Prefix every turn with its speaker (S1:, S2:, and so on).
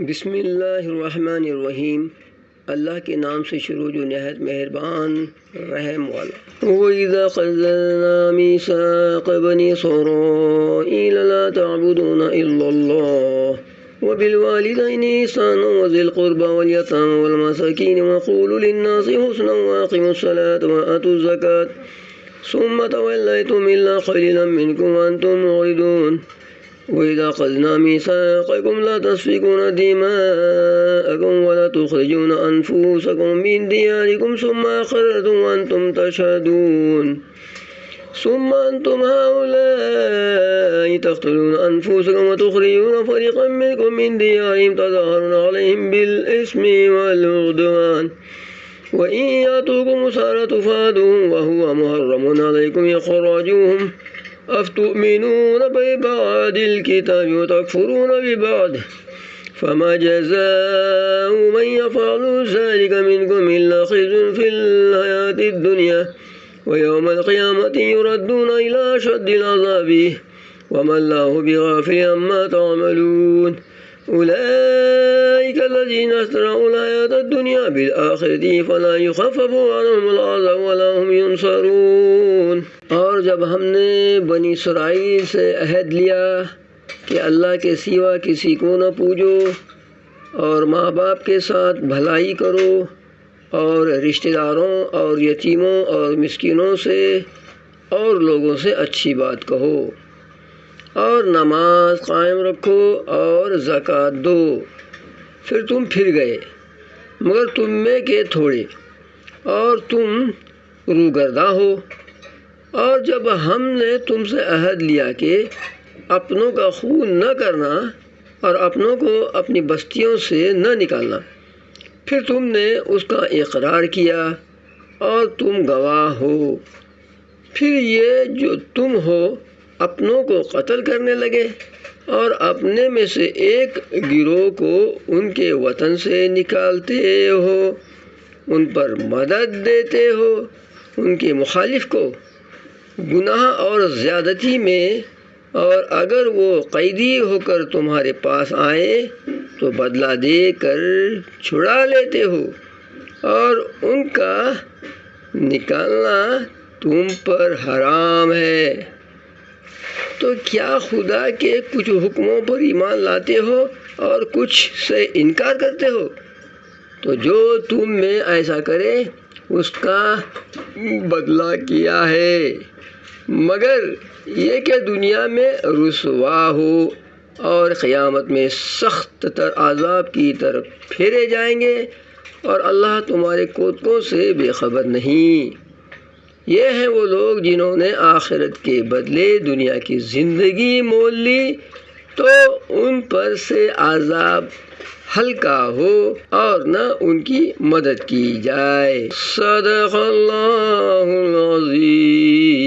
S1: بسم اللہ الرحمن الرحیم، اللہ کے نام سے شروع جو نہایت مہربان رحم والا۔ وَإِذَا أَخَذْنَا مِيثَاقَ بَنِي إِسْرَائِيلَ لَا تَعْبُدُونَ إِلَّا اللَّهَ وَبِالْوَالِدَيْنِ إِحْسَانًا وَذِي الْقُرْبَى وَالْيَتَامَى وَالْمَسَاكِينِ وَقُولُوا لِلنَّاسِ حُسْنًا وَأَقِيمُوا الصَّلَاةَ وَآتُوا الزَّكَاةَ ثُمَّ تَوَلَّيْتُمْ إِلَّا قَلِيلًا مِّنكُمْ وَأَنتُم مُّعْرِضُونَ وَإِذَا أَخَذْنَا مِيثَاقَكُمْ لَا تَسْفِكُونَ دِمَاءَكُمْ وَلَا تُخْرِجُونَ أَنفُسَكُم مِّن دِيَارِكُمْ ثُمَّ أَقْرَرْتُمْ وَأَنتُمْ تَشْهَدُونَ ثُمَّ أَنتُمْ هَٰؤُلَاءِ تَقْتُلُونَ أَنفُسَكُمْ وَتُخْرِجُونَ فَرِيقًا مِّنكُم مِّن دِيَارِهِمْ تَظَاهَرُونَ عَلَيْهِم بِالْإِثْمِ وَالْعُدْوَانِ وَإِن يَأْتُوكُمْ أُسَارَىٰ تُفَادُوهُمْ وَهُوَ مُحَرَّمٌ عَلَيْكُمْ إِخْرَاجُهُمْ أفتؤمنون ببعض الكتاب وتكفرون ببعض فما جزاء من يفعل ذلك منكم إلا خزي في الحياة الدنيا ويوم القيامة يردون إلى أشد العذاب وما الله بغافل عما تعملون أولئك الذين اشتروا الحياة الدنيا بالآخرة فلا يخفف عنهم العذاب ولا هم ينصرون۔ اور جب ہم نے بنی اسرائیل سے عہد لیا کہ اللہ کے سوا کسی کو نہ پوجو اور ماں باپ کے ساتھ بھلائی کرو اور رشتہ داروں اور یتیموں اور مسکینوں سے اور لوگوں سے اچھی بات کہو اور نماز قائم رکھو اور زکوٰۃ دو، پھر تم پھر گئے مگر تم میں کے تھوڑے اور تم روگرداں ہو۔ اور جب ہم نے تم سے عہد لیا کہ اپنوں کا خون نہ کرنا اور اپنوں کو اپنی بستیوں سے نہ نکالنا، پھر تم نے اس کا اقرار کیا اور تم گواہ ہو، پھر یہ جو تم ہو اپنوں کو قتل کرنے لگے اور اپنے میں سے ایک گروہ کو ان کے وطن سے نکالتے ہو، ان پر مدد دیتے ہو، ان کے مخالف کو گناہ اور زیادتی میں، اور اگر وہ قیدی ہو کر تمہارے پاس آئے تو بدلہ دے کر چھڑا لیتے ہو، اور ان کا نکالنا تم پر حرام ہے، تو کیا خدا کے کچھ حکموں پر ایمان لاتے ہو اور کچھ سے انکار کرتے ہو؟ تو جو تم میں ایسا کرے اس کا بدلہ کیا ہے، مگر یہ کہ دنیا میں رسوا ہو اور قیامت میں سخت تر عذاب کی طرف پھیرے جائیں گے، اور اللہ تمہارے کوتکوں سے بے خبر نہیں۔ یہ ہیں وہ لوگ جنہوں نے آخرت کے بدلے دنیا کی زندگی مول لی تو ان پر سے عذاب ہلکا ہو اور نہ ان کی مدد کی جائے۔ صدق اللہ العظیم۔